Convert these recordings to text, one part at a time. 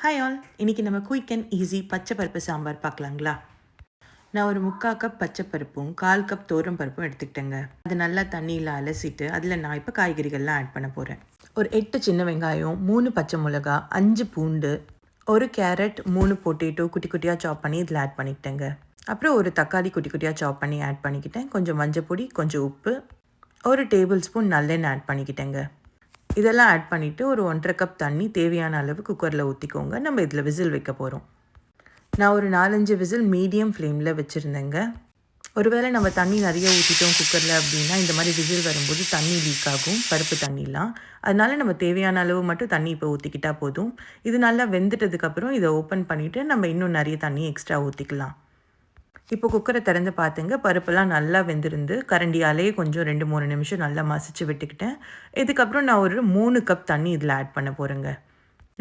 Hi all, இன்றைக்கி நம்ம quick and easy பச்சை பருப்பு சாம்பார் பார்க்கலாங்களா? நான் ஒரு 3/4 கப் பச்சை பருப்பும் 1/4 கப் தோரம் பருப்பும் எடுத்துக்கிட்டேங்க. அது நல்லா தண்ணியில் அலசிட்டு அதில் நான் இப்போ காய்கறிகள்லாம் ஆட் பண்ண போகிறேன். ஒரு 8 சின்ன வெங்காயம், 3 பச்சை மிளகா, 5 பூண்டு, ஒரு கேரட், 3 பொட்டேட்டோ குட்டி குட்டியாக சாப் பண்ணி இதில் ஆட் பண்ணிக்கிட்டேங்க. அப்புறம் ஒரு தக்காளி குட்டி குட்டியாக சாப் பண்ணி ஆட் பண்ணிக்கிட்டேன். கொஞ்சம் மஞ்சள் பொடி, கொஞ்சம் உப்பு, ஒரு டேபிள் ஸ்பூன் நல்லெண்ணெய் ஆட் பண்ணிக்கிட்டேங்க. இதெல்லாம் ஆட் பண்ணிவிட்டு ஒரு 1/2 கப் தண்ணி தேவையான அளவு குக்கரில் ஊற்றிக்கோங்க. நம்ம இதில் விசில் வைக்க போகிறோம். நான் ஒரு 4-5 விசில் மீடியம் ஃப்ளேமில் வச்சுருந்தேங்க. ஒருவேளை நம்ம தண்ணி நிறைய ஊற்றிட்டோம் குக்கரில் அப்படின்னா இந்த மாதிரி விசில் வரும்போது தண்ணி லீக் ஆகும், பருப்பு தண்ணிலாம். அதனால நம்ம தேவையான அளவு மட்டும் தண்ணி இப்போ ஊற்றிக்கிட்டால் போதும். இது நல்லா வெந்துட்டதுக்கப்புறம் இதை ஓப்பன் பண்ணிவிட்டு நம்ம இன்னும் நிறைய தண்ணி எக்ஸ்ட்ரா ஊற்றிக்கலாம். இப்போ குக்கரை திறந்து பார்த்துங்க, பருப்பெல்லாம் நல்லா வெந்திருந்து கரண்டியாலேயே கொஞ்சம் 2-3 நிமிஷம் நல்லா மசிச்சு விட்டுக்கிட்டேன். இதுக்கப்புறம் நான் ஒரு 3 கப் தண்ணி இதில் ஆட் பண்ண போகிறேங்க.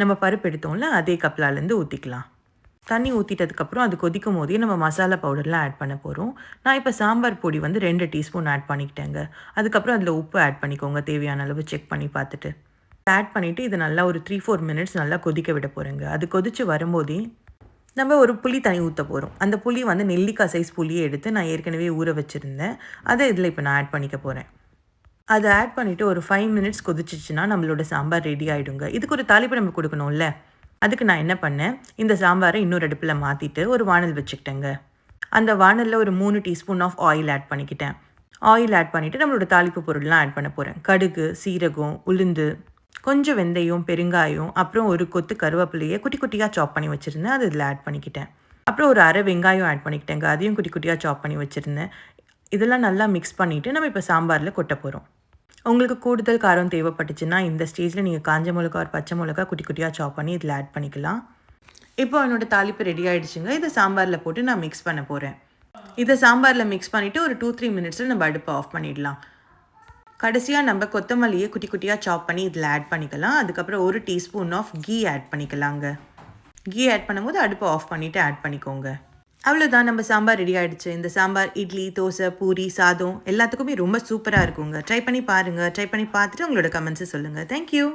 நம்ம பருப்பு எடுத்தோம்ல அதே கப்லாலேருந்து ஊற்றிக்கலாம். தண்ணி ஊற்றிட்டதுக்கப்புறம் அது கொதிக்கும் போதே நம்ம மசாலா பவுடர்லாம் ஆட் பண்ண போகிறோம். நான் இப்போ சாம்பார் பொடி 2 டீஸ்பூன் ஆட் பண்ணிக்கிட்டேங்க. அதுக்கப்புறம் அதில் உப்பு ஆட் பண்ணிக்கோங்க, தேவையான அளவு செக் பண்ணி பார்த்துட்டு. ஆட் பண்ணிவிட்டு இது நல்லா ஒரு 3-4 மினிட்ஸ் நல்லா கொதிக்க விட போகிறேங்க. அது கொதித்து வரும்போதே நம்ம ஒரு புளி தண்ணி ஊற்ற போகிறோம். அந்த புளி நெல்லிக்காய் சைஸ் புளியை எடுத்து நான் ஏற்கனவே ஊற வச்சுருந்தேன். அதை இதில் இப்போ நான் ஆட் பண்ணிக்க போகிறேன். அதை ஆட் பண்ணிவிட்டு ஒரு 5 மினிட்ஸ் கொதிச்சிச்சுன்னா நம்மளோட சாம்பார் ரெடி ஆகிடுங்க. இதுக்கு ஒரு தாளிப்பு நம்ம கொடுக்கணும்ல, அதுக்கு நான் என்ன பண்ணேன், இந்த சாம்பாரை இன்னொரு அடுப்பில் மாற்றிட்டு ஒரு வானல் வச்சுக்கிட்டேங்க. அந்த வானலில் ஒரு 3 டீஸ்பூன் ஆஃப் ஆயில் ஆட் பண்ணிக்கிட்டேன். ஆயில் ஆட் பண்ணிவிட்டு நம்மளோட தாளிப்பு பொருள்லாம் ஆட் பண்ண போகிறேன். கடுகு, சீரகம், உளுந்து, கொஞ்சம் வெந்தயம், பெருங்காயம், அப்புறம் ஒரு கொத்து கருவேப்பிலையை குட்டி குட்டியாக சாப் பண்ணி வச்சுருந்தேன். அது இதில் ஆட் பண்ணிக்கிட்டேன். அப்புறம் ஒரு அரை வெங்காயம் ஆட் பண்ணிக்கிட்டேங்க. அதையும் குட்டி குட்டியாக சாப் பண்ணி வச்சுருந்தேன். இதெல்லாம் நல்லா மிக்ஸ் பண்ணிவிட்டு நம்ம இப்போ சாம்பாரில் கொட்ட போகிறோம். உங்களுக்கு கூடுதல் காரம் தேவைப்பட்டுச்சுன்னா இந்த ஸ்டேஜில் நீங்கள் காஞ்ச மிளகா ஒரு பச்சை மிளகா குட்டி குட்டியாக சாப் பண்ணி இதில் ஆட் பண்ணிக்கலாம். இப்போ என்னோடய தாளிப்பு ரெடி ஆகிடுச்சுங்க. இதை சாம்பாரில் போட்டு நான் மிக்ஸ் பண்ண போகிறேன். இதை சாம்பாரில் மிக்ஸ் பண்ணிவிட்டு ஒரு 2-3 மினிட்ஸில் நம்ம அடுப்பை ஆஃப் பண்ணிடலாம். கடைசியாக நம்ம கொத்தமல்லியை குட்டி குட்டியாக சாப் பண்ணி இதில் ஆட் பண்ணிக்கலாம். அதுக்கப்புறம் ஒரு டீஸ்பூன் ஆஃப் கீ ஆட் பண்ணிக்கலாங்க. கீ ஆட் பண்ணும்போது அடுப்பை ஆஃப் பண்ணிவிட்டு ஆட் பண்ணிக்கோங்க. அவ்வளோதான், நம்ம சாம்பார் ரெடி ஆகிடுச்சு. இந்த சாம்பார் இட்லி, தோசை, பூரி, சாதம் எல்லாத்துக்குமே ரொம்ப சூப்பராக இருக்குங்க. ட்ரை பண்ணி பாருங்கள். ட்ரை பண்ணி பார்த்துட்டு உங்களோட கமெண்ட்ஸை சொல்லுங்கள். தேங்க்யூ.